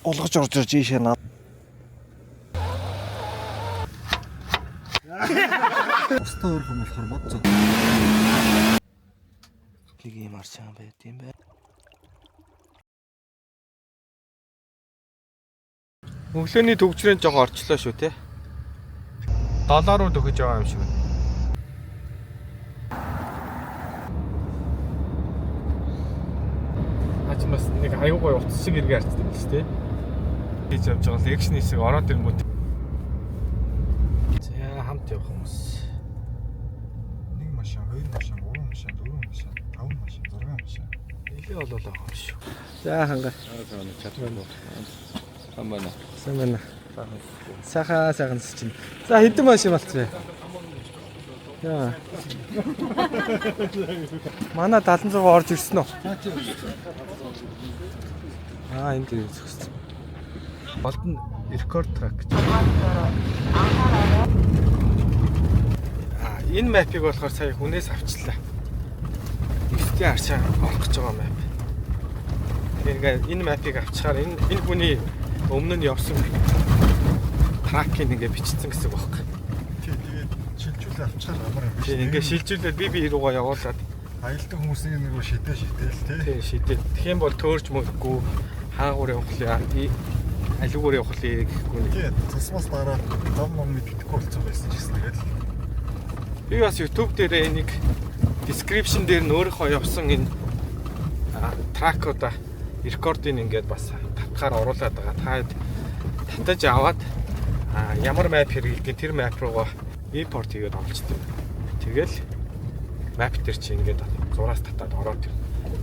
Олгож орж ирж ийшээ наа. Устаа өрх юм болохоор мод зов. Нэг юм арчаан байт юм бай. Өглөөний төгжрийн жоо орчлоо шүү те. $7 өгөж байгаа юм шиг байна. Хачмас нэг аюугай утас шиг иргэ харцдаг л шүү те. Хийж явж байгаа л экшн хэсэг ороод ирэнгүүт. За хамт явах хүмүүс. Нэг машин, хоёр машин, гурван машин, дөрвөн машин, таван машин, зургаан машин. Нэлээ болоо байгаа юм шүү. За ханга. Чадвар. Амбана. Самана. Сайхан чинь. За хэдэн машин болцсон бэ? Яа. Манай 76 орж ирсэн үү? Энэ дээр зогссон. Болдон рекорд трак. Энэ мапыг болохоор сая хүнээс авчлаа. Ихтэй арчаа орох гэж байгаа мап. Тэгэхээр энэ мапыг авчихаар энэ хүний өмнө нь явсан тракийг ингээ бичсэн гэсэн үг байна. Тэгээд шилжүүлээ авчихаар амар юм биш. Ингээ шилжүүлээд би руугаа явуулаад аялдаг хүмүүсийн нэг шидээл тий. Шидээл. Тэгэх юм бол төөрж мөггүй хаагуур явах ли алиугаар явах ли гэхгүй. Тэгээд тусмас дараа том мэддэхгүй болсон байсан ч гэсэн тэгээд би бас YouTube дээр нэг description дээр нь өөрийнхөө явсан энэ тракуудаа рекордыг ингээд бас татгаар оруулаад байгаа. Татаж аваад ямар map хэрэглэдэг тэр map руугаа import хийгээд авчдаг. Тэгэл map дээр чи ингээд зураас татаад ороод ир.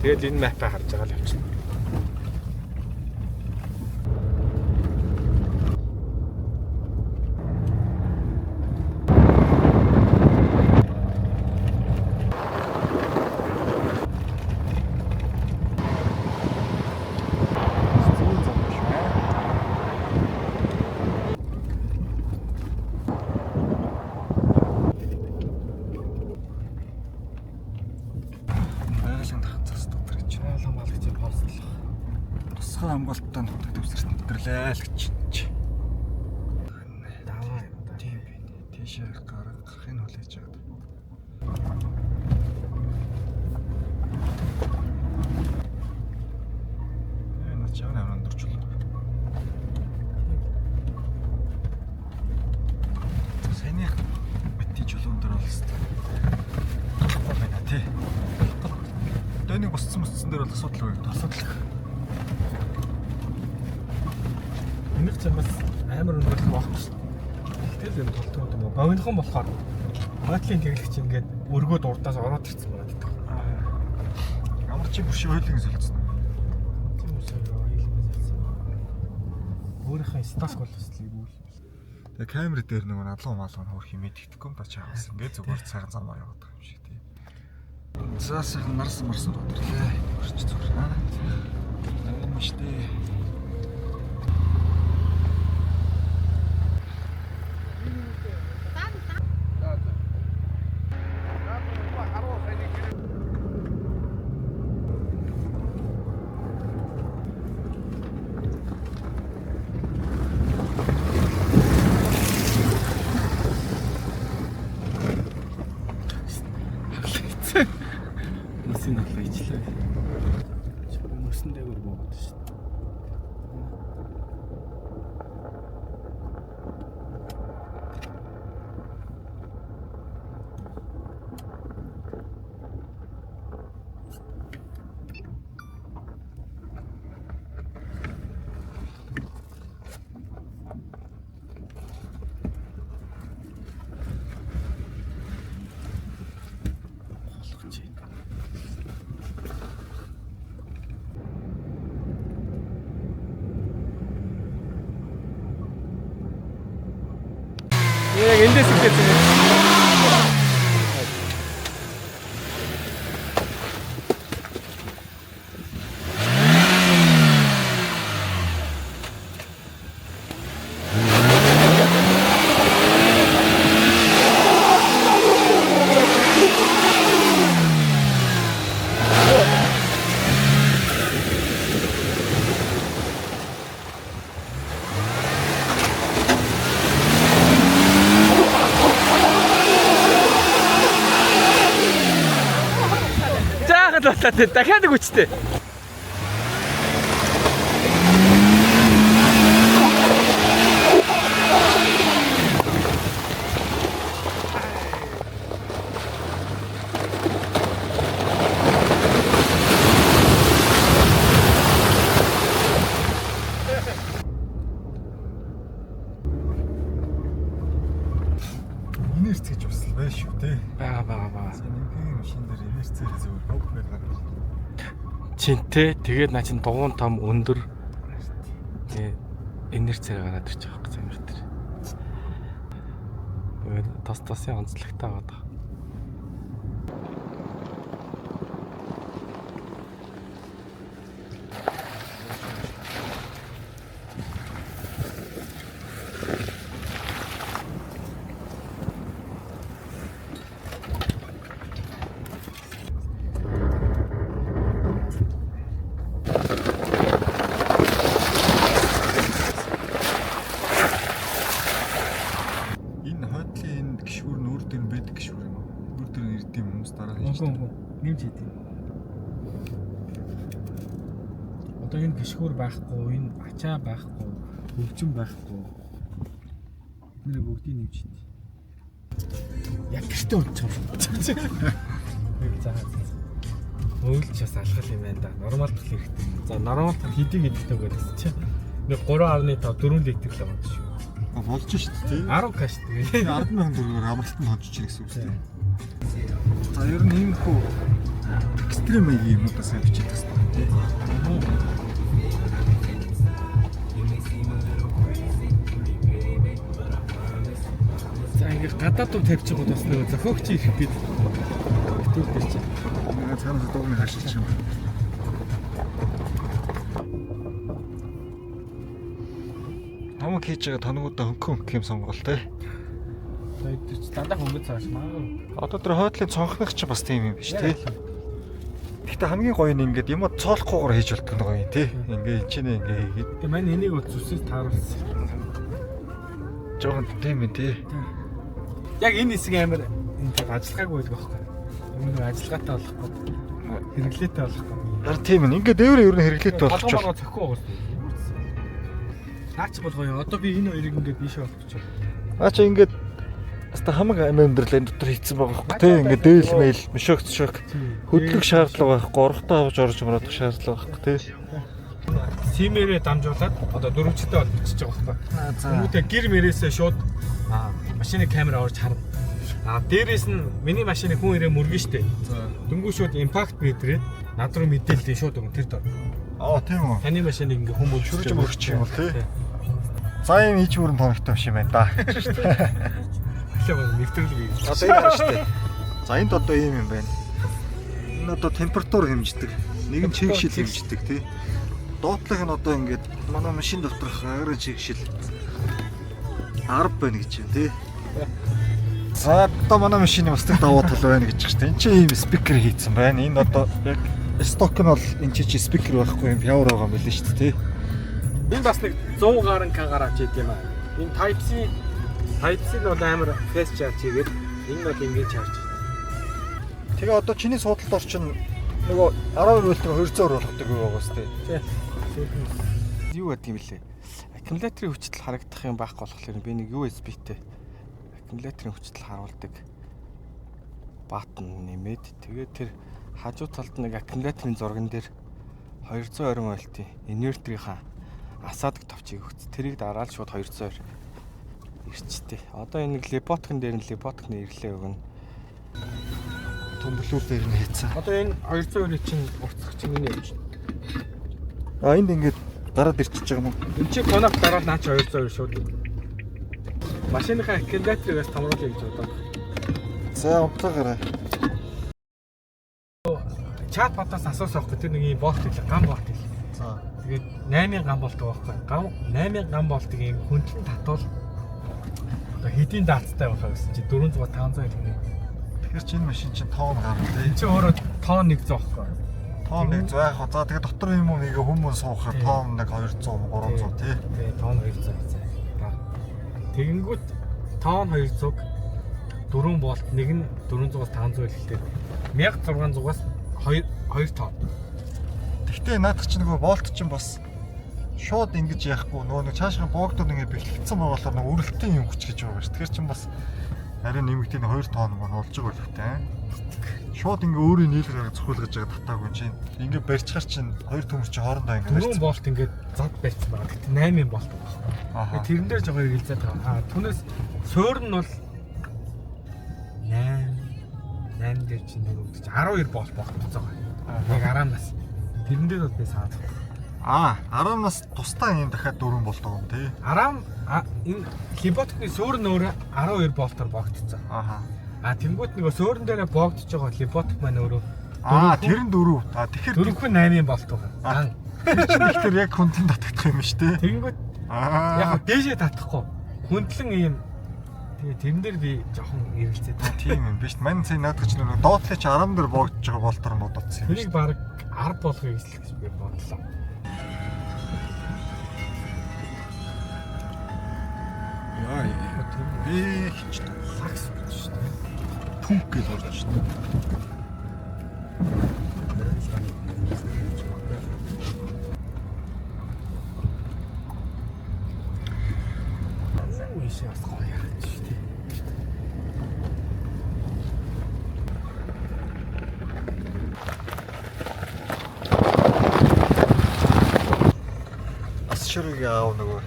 Тэгэл энэ map-аа харж байгаа л явчихна. хамгаалттай нутаг төвсөрт нэвтрлээ л гэж. Даваа юм да. Тийм байна. Тийшээ гарахын хүлээж байгаа. Энэ ч яна өндөрчлөө. Сэний бити чулуун дээр болстой. Гарахгүй байна тий. Дэнийг босцсон дээр бол асуудал үү? Асуудал. Энийг чамаас амар өндөрлөх байхгүй. Тэгэл юм толтууд юм уу? Богинохон болохоор Матлын тэглэгч ингээд өргөд урдаас ороод ирсэн байна гэдэг. Ямар чи бүршээ хойлын солилцсон. Тийм үсээ хойлын солилцсон. Өөрийнхөө стак боловслыг үйл. Тэгээ камер дээр нэг надлуу маалгын хөрх юм идэхгүй ба чаавс ингээд зүгээр цагаан замаар яваад байгаа юм шиг тийм. Заас их марсан өдөрлөө. Өрч зүгээр. Энэ мөштэй. Мөсөн алга ичлээ. Мөсөн дээгүүр буугаад шүү дээ. Яг эндээс ихтэй юм. За тэгээ дахиад нэг хүчтэй. Инерц гэж бас байна шүү те. Бага. Сэнийгийн машин дээр инерцээр зөв хөвгөл гаргаж. Чинтэй тэгээд наа чин дугуун том өндөр. Тэгээ инерцээр гараад ирчих واخ замир дээр. Тэгээд тас-тасын онцлогтой байгаа. Нэмж хийдэг. Одоо энэ гişгүүр байхгүй, энэ ачаа байхгүй, өвчин байхгүй. Эднийг бүгдийг нэмж хийдэг. Яг гэртээ унтчих юм. Нэг заагаад. Өөлч бас алхал юм байна да. Нормал төл хэрэгтэй. За нормал төл хийдэг гэдэгтэй байдаг чи. Нэг 3.5 4 литр л байна шүү. Болж шүү дээ. 10 каш тэгээ. 10,000 төгрөгөөр амралтанд хонжиж чинь гэсэн үг тийм. За ер нь ийм хүү экстрем маягийн юмудаас авчиж тасна тийм. За ингэ гадаад төв тавьчих гол бас нэг зохиогч ирэх гээд хэвтүүлдэж чинь. Цаанаас дууны хашилч юм. Хамаг хийж байгаа тоногудаа хөнгөн юм сонгол те. За идэж дандаа хөнгөн цааш маа. Одоо тэр хойдлын цонхных ч бас тийм юм биш те. Гэхдээ хамгийн гоё нь ингээд юм цоолохгүйгээр хийж болдог нь гоё те. Ингээ чинээ ингээ хийгээд. Тэгээ мань энийг үзүүлсээс тааруулсан. Жохон тийм ээ те. Яг энэ хэсэг амар энэ ажиллагаагүй байх байхгүй. Өмнө ажиллагаатай болохгүй. Хэрэглээтэй болохгүй. Яр тийм ээ. Ингээ дээвэр ер нь хэрэглээтэй болчих. Толгойгоо зөхгүй байгаа шүү. Наач бол гоё. Одоо би энэ хоёрыг ингээд биш болчих. Аача ингээд хаста хамаг амьдрал энэ дотор хийцэн байгаа байхгүй тий. Ингээ дээл мэйл мишогц шок хөдлөх шаардлага байхгүй. Орохтой авч орж мөрөдөх шаардлага байхгүй тий. Симээрээ дамжуулаад одоо дөрөвчтэй бол бичиж байгаа байхгүй. Хүмүүстээ гэр мэрээсээ шууд машины камера орж харна. Дээрээс нь миний машины хүн ирээ мөргөн штэ. Дөнгөж шууд импакт мэдрээд над руу мэдээлэл шууд өгөн тэр дор. Тийм үү. Таны машиныг ингээ хүн шүрж мөрчих юм бол тий. За юм хийж бүрэн тоногтой биш юм байна да. Ахлаа нэвтрүүлэг. Одоо энэ байна штэ. За энд одоо ийм юм байна. Энэ одоо температур хэмждэг. Нэг нь чигшил хэмждэг тий. Доотлох нь одоо ингээд манай машин доторх агарын чигшил 10 байна гэж байна тий. За одоо манай машины бас нэг давуу тал байна гэж байна. Энд чинь ийм спикер хийцэн байна. Энэ одоо яг сток нь бол энэ чи спикер байхгүй юм пауэр байгаа юм билээ шүү дээ тий. Энэ бас нэг 100 гаруй к-гаар авч идэв юм аа. Энэ Type-C нь бол амар fast charge хийгээд энэ бол ингэж charge. Тэгээ одоо чиний суудалд орчин нөгөө 12 вольтыг 200 болгодог байгаа шүү дээ. Юу гэдэг юм бэлээ? Аккумуляторын хүчил харагдах юм байхгүй болохоор би нэг USB-тэй аккумуляторын хүчил харуулдаг баттон нэмээд тэгээд тэр хажуу талд нэг аккумуляторын зурган дээр 220 вольтын инверторынхаа асаадаг товчийг өгч. Тэрийг дараал шууд 220 ирчтэй. Одоо энэ нэг либоткн дээр нь либоткны ирлээ өгнө. Төмбөлүүр дээр нь хийцэн. Одоо энэ 220 чинь уртсах чинь миний явж. Энд ингээд гараад ирчихэж байгаа юм уу? Энд чи коног дараад наач 220 шууд. Машиныхаа аккумуляторыг бас томруулъя гэж бодоод. За унтаагаарай. Чат батаас асуусан байхгүй тэр нэг юм болт хэлээ, гам болт хэлээ. За. Тэгээд 8000 гам болт байгаа байхгүй. 8000 гам болтыг юм хөндлөн татвал одоо хэдийн даацтай байхаа гэсэн чи 400 500 хэлнэ. Тэгэхээр чи энэ машин чинь тоон гарна тий. Энд чи өөрөө тоон 100 байхгүй. Тоон 100 яах вэ? За тэгээ дотор юм уу нэг хүмүүс суухаар тоон нэг 200 300 тий. Тэгээ тоон 200 хэвчээ. Тэгэнгүүт тоон 200 4 болт нэг нь 400-аас 500 хэлэлтэй. 1600-аас 2 тонн. Гэхдээ наадах чинь нөгөө болт чинь бас шууд ингэж яахгүй нөгөө нэг цаашаа боогдод ингэ бэлтгэсэн байгаа болохоор нөгөө үрэлтийн юм хүч гэж байгаа ш. Тэгэхээр чинь бас арай нэмэгдээ 2 тонн маань болж байгаа үлхтэй. Шууд ингэ өөрийн нийлгээр зөвхөлгөж байгаа татаагүй чинь. Ингэ барьчихар чинь 2 төмөр чи хоорондоо ингэ барьчихсан. 4 болт ингээд зад барьсан байгаа. Гэхдээ 8 болт байгаа. Тэрэн дээр жоо ирэлзээд байгаа. Түүнээс суур нь бол 8 дээр чинь нэг 12 болт болчихсон байгаа. Нэг араанаас. Тэрэн дээр бол би саад. 10-наас тусдаа юм дахиад 4 болт байгаа юм тий. Араан энэ либотны суур нь өөрөө 12 болтоор богдсон. Тэнгуут нөгөө суурин дээр богдож байгаа либотик маань өөрөө тэр нь 4. Тэгэхээр 4-8 болт байгаа. Тэгэхээр яг хүндлэн татагдах юм шүү дээ. Тэнгуут яг дээшээ татахгүй. Хүндлэн ийм тэгээ тэрэн дээр би жоохон эргэлзээд. Тийм юм биш. Мань цай наадах чинь нөгөө доотлын чи 10 дээр богдож байгаа болтоор нь бодсон юм шүү. Тэрийг баг 10 болгоё гэж би бодлоо. Би хич лакс гэж шүү дээ. Түнх гэж орж шүү дээ. Ийшээ бас гоё ярах шүү дээ. Ас ширэг аав нөгөө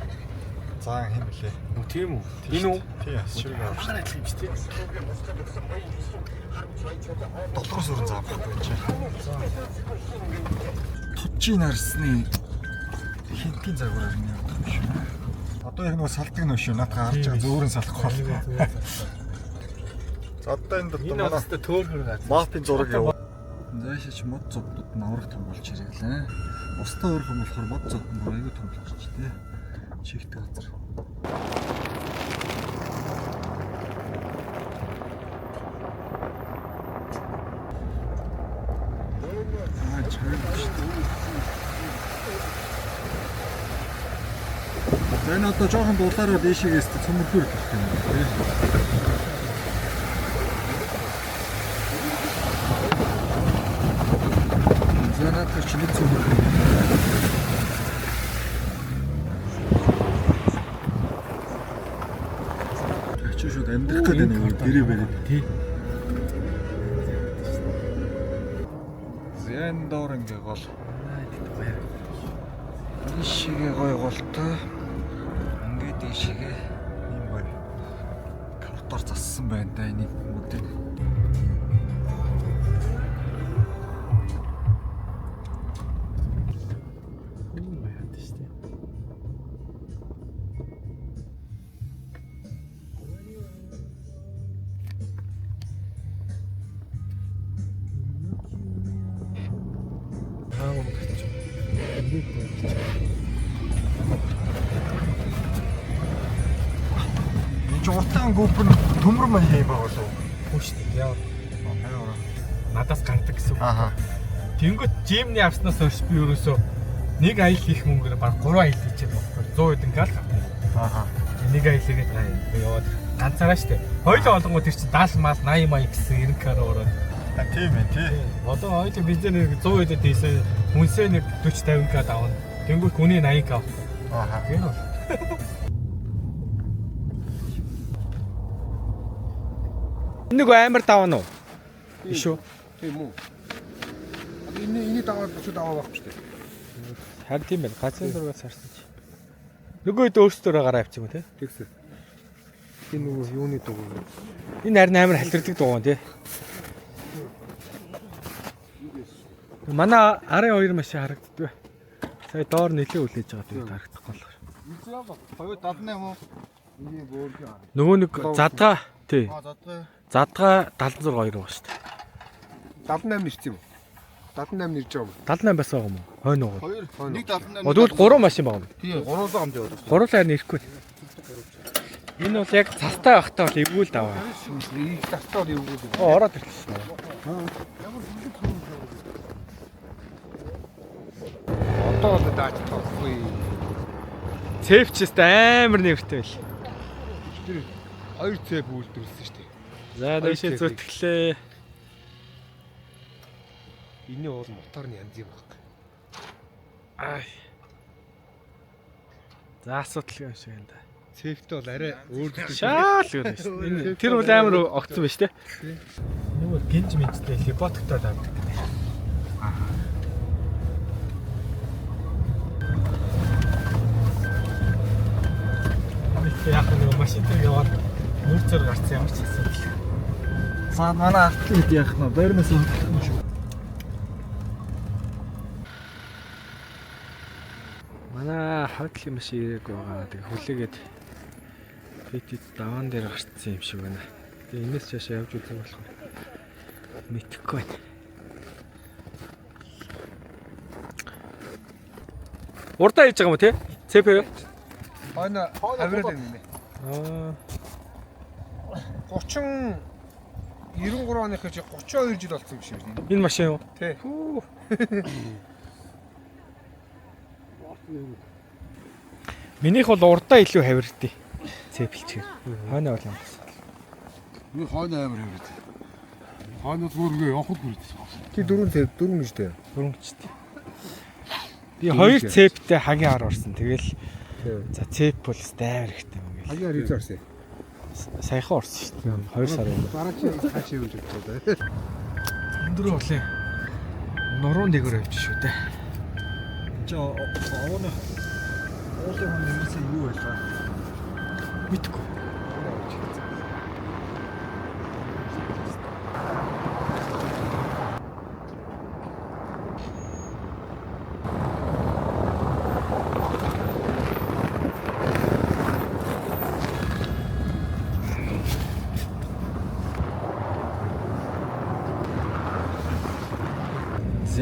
заан хэм блэ. Тийм үү? Энэ үү? Тий, ас ширэг аав. Ахаарай юм шүү дээ. Долгоос өрн заах байхгүй чи. Тучи нарсны хинтийн загвараар нь явдаг юм шүү. Одоо яг нөгөө салдаг нөө шүү. Наадах харж байгаа зөөрөн салахгүй байна. За одоо энэ дотор Энэ бас төөрхөр газ. мапын зураг яв. Заашаа ч мод зовдод нь аврах том болж ирэглээ. Устаа өрх юм болохоор мод зовд нь аягүй том болж тээ. Чихтэй газар. За энэ одоо жоохон дулаараа дээшээс цөмөрхөр гэх юм байна. За надад ч нэг цөмөрхөр. Шууд амьдрах гэдэг нэг дэрэ бариад тий. Зэн доор ингээ гол. Ишигээ гой голтой. Ингээ дэшигээ юм гоё. Картор зассан байна да энийг мөдөө. Журтан гүпэн төмөр мань хийм байгаа болов уу? Хөөш дээ. Яа. Надаас гардаг гэсэн үг. Тэнгөт жимний авснаас хойш би ерөөсөө нэг аялал хийх мөнгөөр баг 3 аялал хийчихсэн байхгүй. 100 хэдэн гал гардаг. Нэг аялал хийгээд би яваад ганцаараа штэ. Хоёулаа олонгоо тэр чинь 70 мал 80 мая гэсэн 90 кар ороод. Тийм ээ тий. Одоо хоёулаа бизнес нэг 100 хэдэн тийсэн хүнсээ нэг 40 50 к давна. Тэнгөт хүний 80 к. Тийм үү? Нэг амар давна уу? Биш үү? Тийм үү. Энийг даваад бочод аваа байхгүй шүү дээ. Харин тийм байна. Гацын дургаас харсан чи. Нөгөө хэд өөрсдөө гараа авчих юм те. Тэгсэн. Энэ нөгөө юуны дугуй. Энэ харин амар халтрдаг дугуй те. Манай арын 2 машин харагддаг. Сая доор нэлээ үлээж байгаа тэгээд харагдахгүй болохоор. Хоёр 78 уу? Энийг бөөргөө. Нөгөө нэг задгаа тий. Задгаа. Задгаа 76 2 байгаа шүү дээ. 78 нэрсэн юм. 78 нэрж байгаа юм. 78 бас байгаа юм уу? Хойно уу? Хоёр. Нэг 78. Тэгвэл 3 машин байгаа юм. Тий, 3 хамт яваад. Гурлаар нэрэхгүй. Энэ бол яг цастай байхдаа бол эвгүүл даваа. Их тастаар эвгүүл. Ороод ирлээ. Одоо л даач тохгүй. Цэвчэст амар нэртэй байл. Тэр 2 цэв үйлдвэрлэсэн шүү дээ. За дэшээ зүтгэлээ. Энийн уул моторны янз юм баг. Ай. За асуудал юм шиг энэ да. Цэвтэй бол арай өөр Шаал гэдэг шүү. Энэ тэр бол амар огцсон байж тээ. Нэг гинж мэдтэй либоттой давдаг. Яг нэг машин дээр яваад нүр зөр гарцсан ямар ч асуудал. За манай артлууд яах нь байрнаас хөдлөх юм шүү. Манай хавтал юм шиг ирээгүй байгаа. Тэг хүлээгээд тэт даваан дээр гарцсан юм шиг байна. Тэгээ энэс цаашаа явж үзэх болох мэдэхгүй байна. Урдаа хийж байгаа юм тий? ЦП юу? хойно авирал юм нэ. Аа. 30 93 оных чи 32 жил болсон юм шиг байна. Энэ машин юу? Тий. Минийх бол урдаа илүү хавирдээ. Цэпэлчээр. Хойно бол юм. Би хойно амир юм. Хойно зүгээр явахд хүрээд. Тий 4 гэж дээ. Хөрөнгөчтэй. Би 2 цэптэй хагийн ар орсон. Тэгэл за цэп бол амар ихтэй юм гээл. Хагийн хийж орсон. Саяхан орсон шүү дээ. 2 сар юм. Бараг чи хаашаа явж байгаа. Өндөрөө болын. Нуруу нэгөр явж шүү дээ. Чи овооны уулын хүн нэрсэн юу байлаа? Мэдгүй.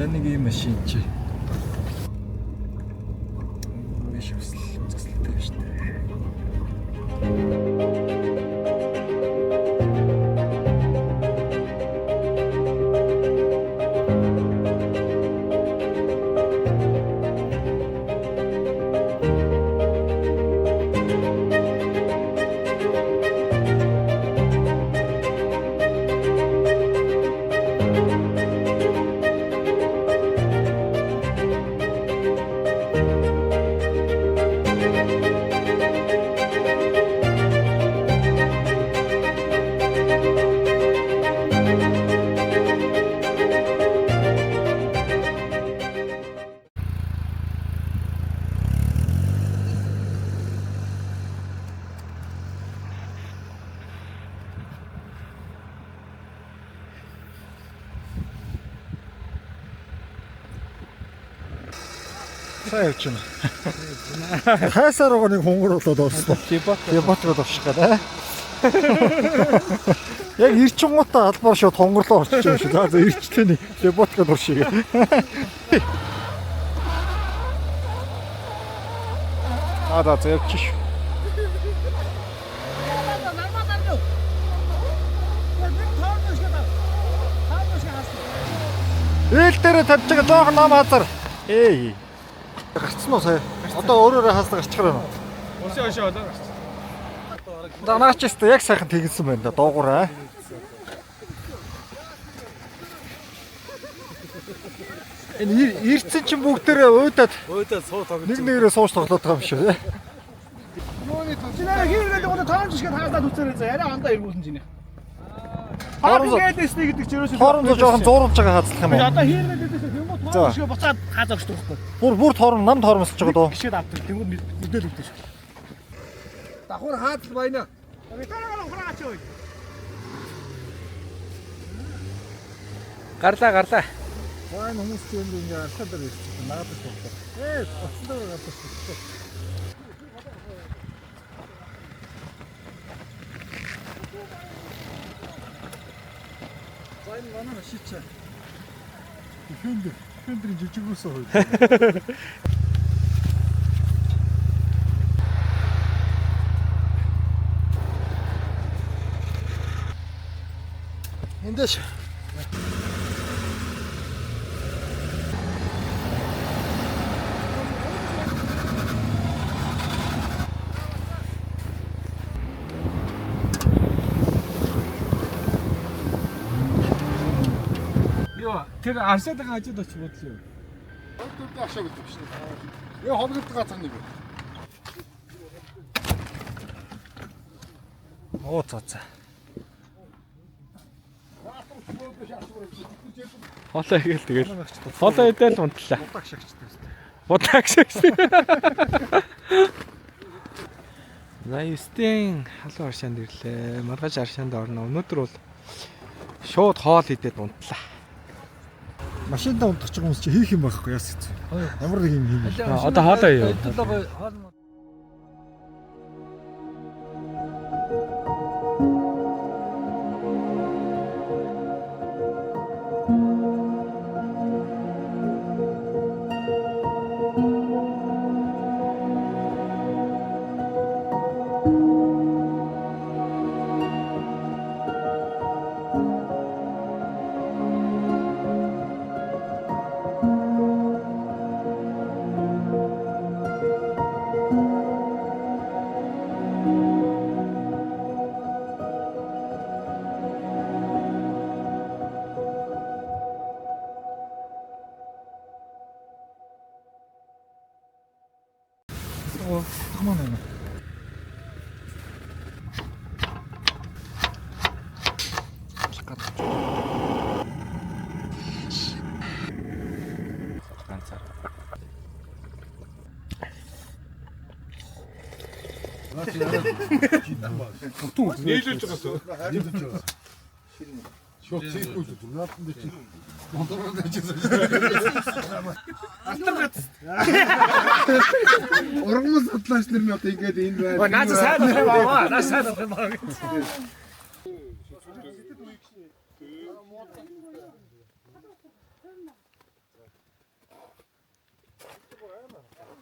Нэг юм машин чи. Биш үзэсгэлэнтэй шүү дээ. Сайн явж байна. Хайсаар байгаа нэг хунгарлуулаад орсон. Дебат руу орчих гээд. Яг ирчингуудаа албаар шууд хонгорлоо орчих юм шиг. За ирчтэй нэг дебат гээд оршиг. Да зэвчиш. Ээл дээр тавьж байгаа жоохон нам хазар. Эй. Гарцсан уу сая? Одоо өөрөөрөө хаасна гарчих юм уу? Өсөө өшөө одоо гарч. Данаач тест яг сайхан тэгсэн байна да доогуур аа. Энэ ирцэн чинь бүгдээрээ уудаад суу тоглож. нэг нэгээрээ сууж тоглоод байгаа юм шиг тий. Чинаа хийгээд одоо тоон жишгээд хаалаад үцээрээ за арай андаа иргүүлсэн чиний. ХоорондооГээдэсний гэдэг чинь ерөөсөө хоорондоо жоохон зуурж байгаа хаацлах юм уу? одоо хийгээд дэдээс юм уу тоон жишгээ буцаад хаалаа өгч тахгүй. Бүр тоорн намд хоормсож байгаа доо. Гişээд авдаг. Тэнгүүд мэдээлэл өгдөг шүү. Давхар хаадл байна. Тараагаа ухраач ой. Гарлаа. Вайн хүмүүс чинь ингээ алхаад ирсэн. Наад ч болоо. Оцлоо гадаг шүү. Вайн манай шичээ. Фендер жижигөөсөө хойд. Эндэж Йоо, Тэр аршаад байгаа хажууд очиж бодлоо. Өөртөө ашаа гэдэг биш. Яа хоногд гацсан нэг. Оо цаа цаа. Хоолой игээл тэгэл. Хоолой идэл унтлаа. Удааг шагчдаг. Удааг шагш. 89-ийн халуун аршаанд ирлээ. Маргааш аршаанд орно. Өнөөдөр бол шууд хоол идээд унтлаа. Машиндаа унтах ч юм уу чи хийх юм байхгүй яас гэж. Ямар нэг юм хийм. Одоо хоолой юу? Нийлүүлж байгаа. Шот зэхгүй зү. Наатан дээр чи. Мондороо дэжсэн. Ургамал судлаач нар нь одоо ингэж энэ байна. Наач сайн болох юм аа. Наач сайн болох юм аа.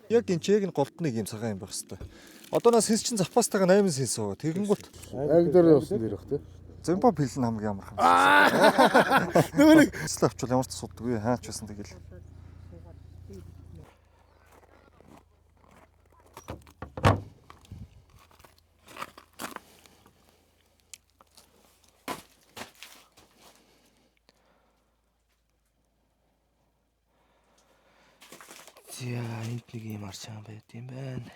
Яг энэ чег нь голдныг юм цагаан юм байх хэвээр. Одооноос хэс чин запастайгаа 8 сенс уу. Тэгэнгүүт Аг дээр явсан дээр бах тий. Зэмпо пилэн хамгийн амархан. Нөгөө нэг славчул ямар ч суддгүй хаач байсан тэгэл. За энд нэг юм арчаан байт юм байна.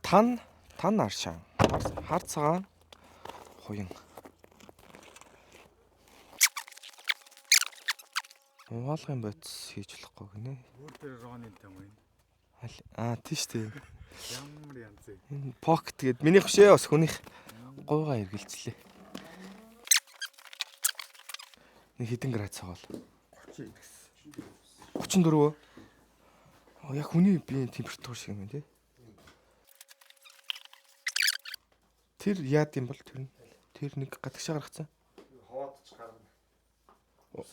Тан аршаан. Хар цагаан хуян. Угаалгын бодис хийж болохгүй гинэ. Өөр дээр Ронин юм уу? Тийш дээ. Ямар янз ээ. Энэ покет гээд минийх бишээ бас хүнийх гуйгаа эргэлцлээ. Нэг хэдэн градус байгаа бол 34. Яг хүний биеийн температур шиг юм тий. Тэр яад юм бол тэр нэг гадагшаа гаргацсан. Хоодч гарна.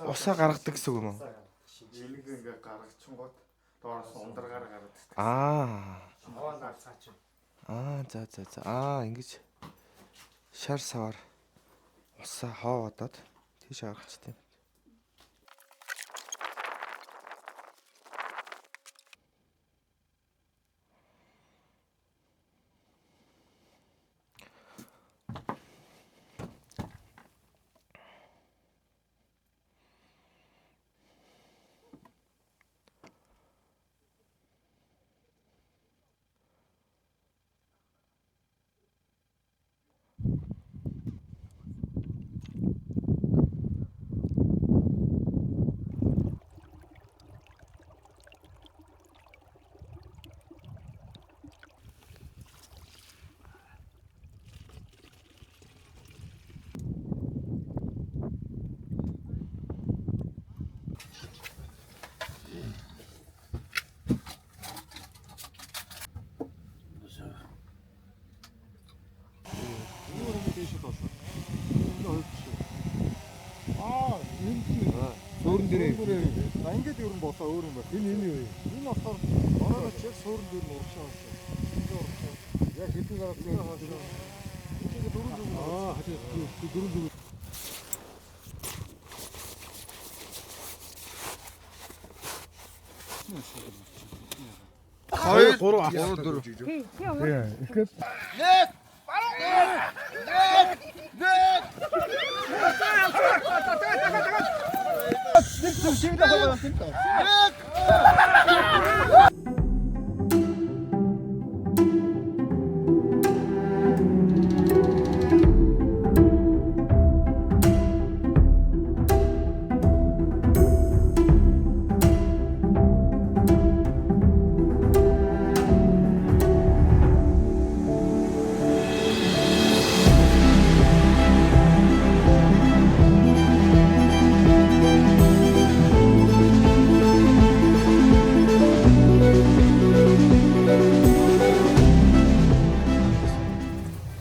Усаа гаргадаг гэсэн үг юм уу? Илэг ингээ гаргачингууд доороос ундаргаар гаргадаг. Хоолоо цаач. За. Ингэж шар савар усаа хоодоод тийш гаргачтай. Суурин дээр. Ингээд ер нь болоо өөр юм байна. Энэ юу вэ? Энэ болохоор орооч яг суурин дээр нь урагшаа болсон. Яг хэдэн гараад энэ хаашаа. Энийг дөрөв зүг. Хашаа дөрөв зүг. Хоёр, гурав, дөрөв. Ихлээр Нэг!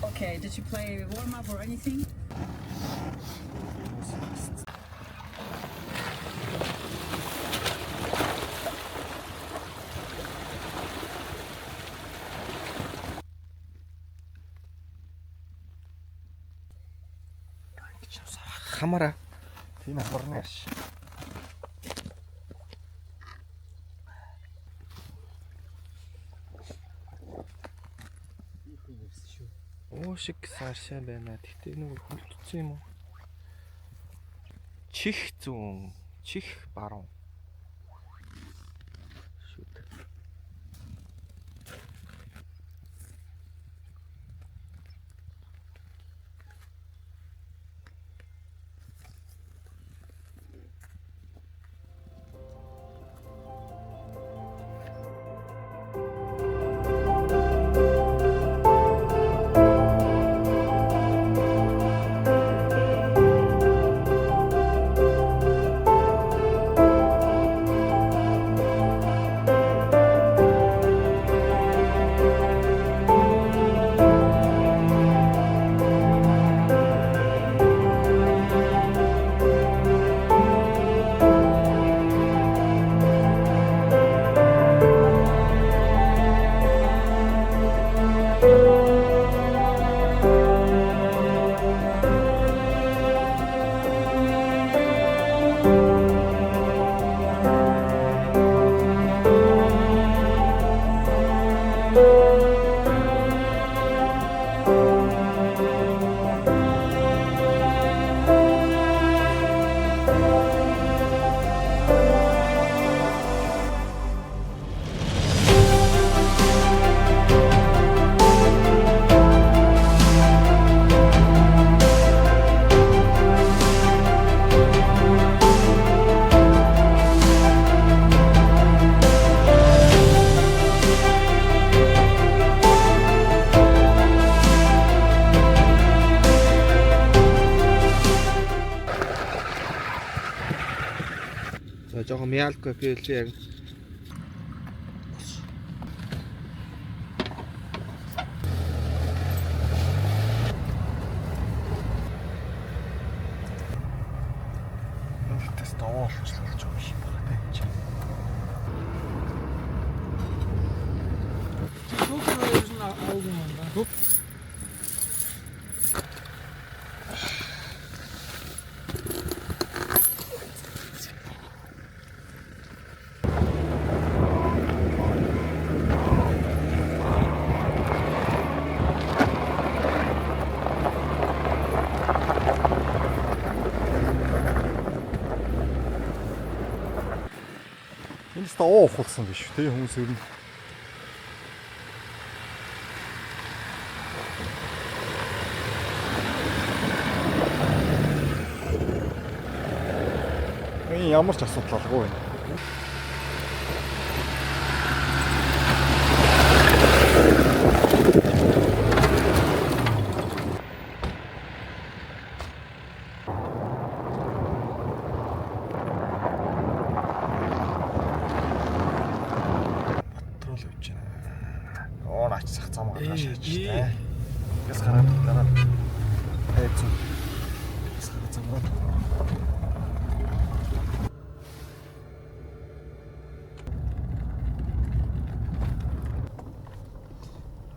Okay, did you play warm up or anything? Хамаараа. Тийм ахарна яаш. Уушиг саашаа байна. Тэгтээ нэг хөлтсөн юм уу? Чих зүүн, чих баруун. Шүт. За жоохон мяалгүй хэлж яг Тест аваад болчихлоо юм шиг байна тийм. Энэ ч тоо ухалсан биш үү? Хүмүүс ер нь ямар ч асуудал алгүй байна. Патрул явж байна. Оо наач сах зам гаргаж шаач таа. Яс хараад дараа. Хайцсан. Яс хараад замраад.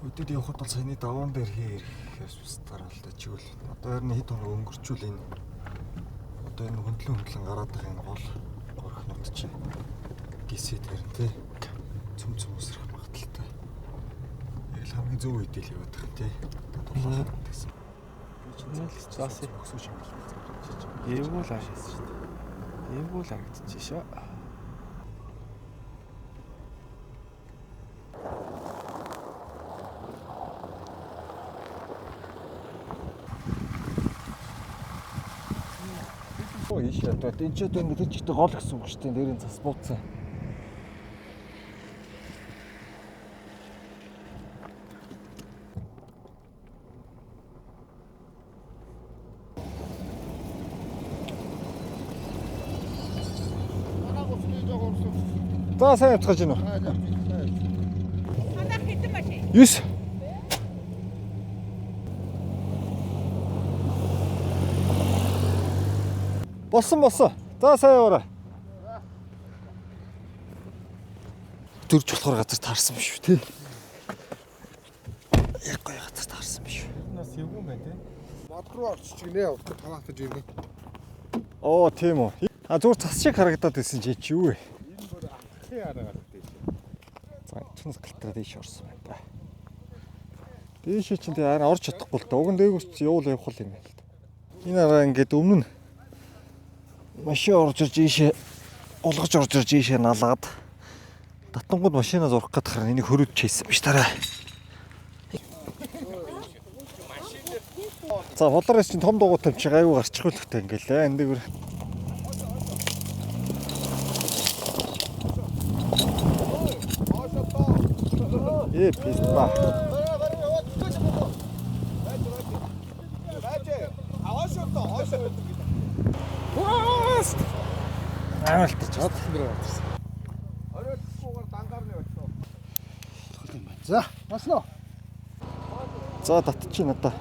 Өдөрт явхад бол саяны даваан дээр ирэх дараалал чигүүл. Одоо ер нь хэд хоног өнгөрчүүл энэ. Одоо энэ хөндлөн гараад байгаа энэ гол горхнууд чинь гисэд харин тий. Цөм усрах магадaltaй. Яг л хамгийн зөв үед л яваад байгаа тий. Дулаан гэсэн. Зааси. Эвгүй л харагдаж шүү дээ. Эвгүй л харагдаж шүү. Оо ийш одоо энэ ч одоо ингэ тийчтэй гол гэсэн үг шүү дээ. Нэрийн цас бууцсан. За сайн явцгааж гинөө. Санаа хэдэн машин? 9. Болсон. За сайн яваарай. Дөрж болохоор газар таарсан биш үү тий. Яг гоё газар таарсан биш үү. Нас эвгүй юм байна те. Модруу орчих гинэ авах тагаатаж ирнэ. Оо тийм үү. А зүгээр цас шиг харагдаад байсан чи юу вэ? Энэ бүр ахын араагаар дээш. За чинс гэлтрээ дээш орсон байна да. Дээш чинь тий араа орж чадахгүй л да. Уг нь дээгүүр чи явуул явах юм байна л да. Энэ араа ингээд өмнө нь машин орж ирж ийшээ олгож орж ирж ийшээ налгаад татангууд машинаа зурах гээд хараа энийг хөрөөд чийсэн биш тараа. За холоороос чинь том дугуй тавьчих аюу гарчих үлхтэй ингээл энэ дээгүүр. Писта. Аалтч чад. За, маснаа. За татчих надаа.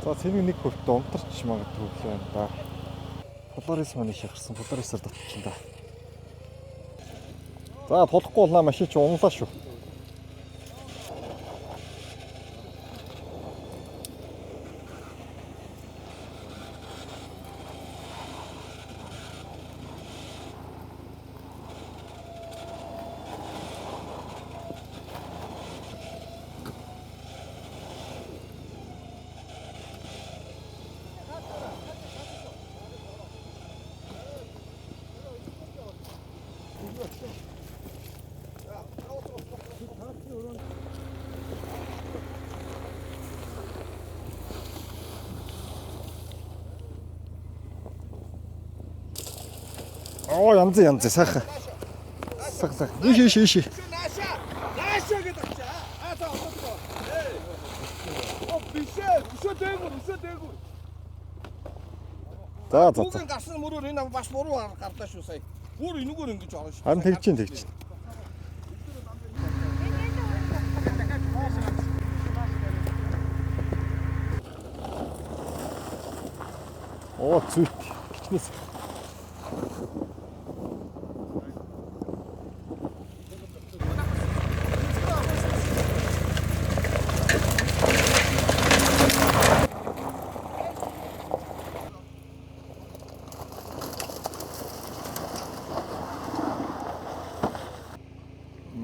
За цэнийг нэг бүртээ унтарч магадгүй л байна да. Поларис маань шахарсан. Поларисаар татчих да. За тулахгүй болнаа машин чи унлаа шүү. Оо янз сайхан. Сайхан. Иши. Наашаа гэдэг чи. За одоо. Оо бишээ дээгүүр. За. Бүгэн гарсан мөрөөр энэ бас буруу гарлаа шүү сая. Бүр энэгээр ингэж орно шүү. Харин тэгж. Оо зүт. Кичнэс.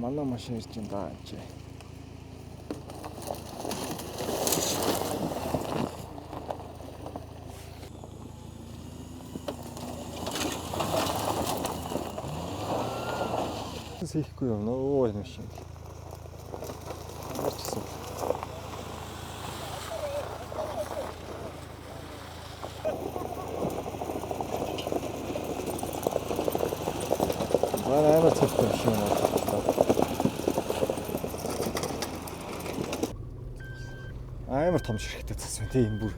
Манай машин ирж байна да чи. Хийхгүй юм нөө энэ машин. Арчсан. Амар цэвэртэй машин байна. Амар том ширхтээ цас байна тийм бүр.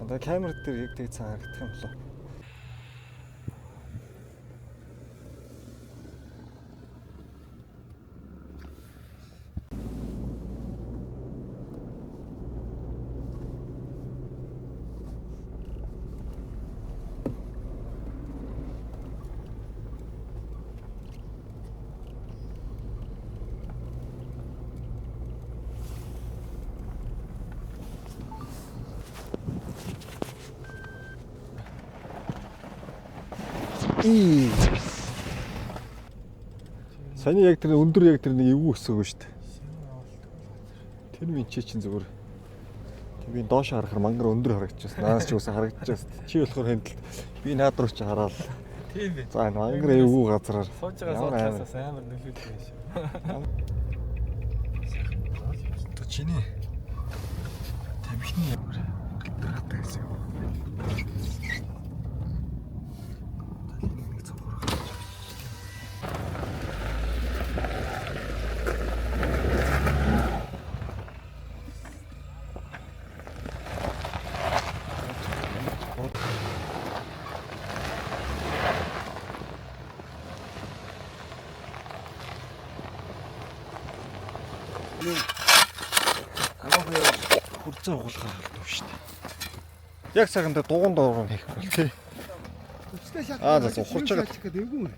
Гандаа камер дээр яг тэг цаа харагдах юм болоо. Саний яг тэр өндөр яг тэр нэг эвгүй өсөөгөө шүү дээ. Тэр минь чинь зүгээр. Би доош харахаар мангар өндөр харагдчихсан. Наас ч үсэн харагдчихсан. Чи болохоор хэмтэл би наад руу ч хараад. Тийм ээ. За мангар эвгүй газараар. Сууж байгаа суудлаасаас амар нөлөөлсөн юм шиг. То чиний тамхины ямар дратай гэсэн юм. Нэг цогцорох. Хурцаа угуулахаар болов шүү дээ. Яг цагаанда дугуун доороо хийх бол тий. Аа за ухарч байгаа. Эвгүй.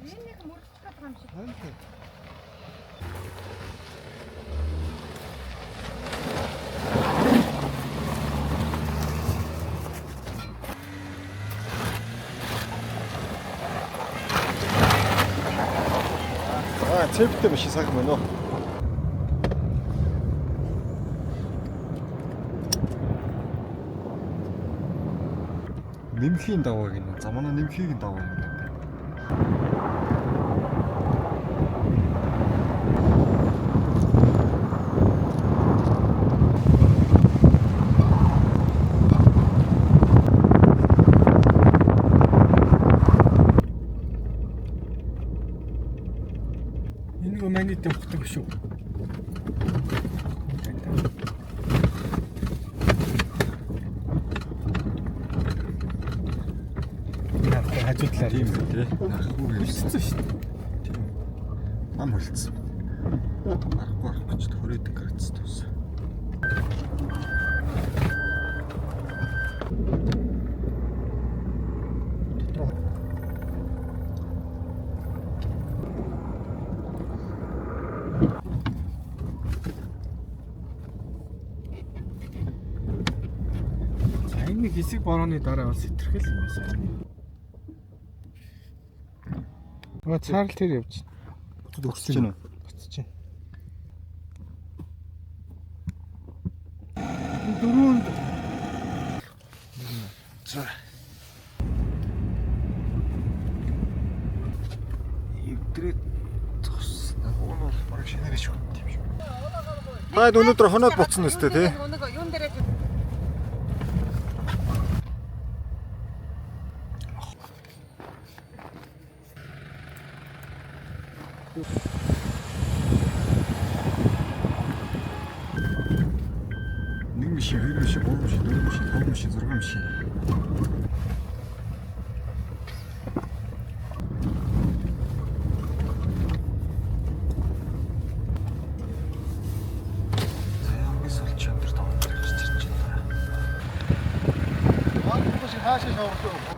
Аа цэвтэй машин цаг мөн үү? Нэмхийн даваа гинэ. За манай нэмхийг нь даваа юм. Энэ нэг манит ухдаг шүү. Хажуудлаар Тийм үү тий. Нарахгүй хэлсэн шүү. тийм. Нам хөлцсөн. Нарахгүй гэж хүрээдэг гэрцсэн төс. За энэ нэг хэсэг борооны дараа бас хэтэрхэл юм байна. Нөгөө цаарл тэр явж байна. Өгсөж гинэ. Буцаж байна. Дөрөнд За. Эвдрээ зогснаа. Уул баг шинээрээ шүү юм шүү. Таад өнөөдөр хоноод буцсан өстэй тий. Юун дээр Нэг мишин, хоёр мишин, гурван мишин, дөрвөн мишин, таван мишин, зургаан мишин. хаашаа шавуулсан.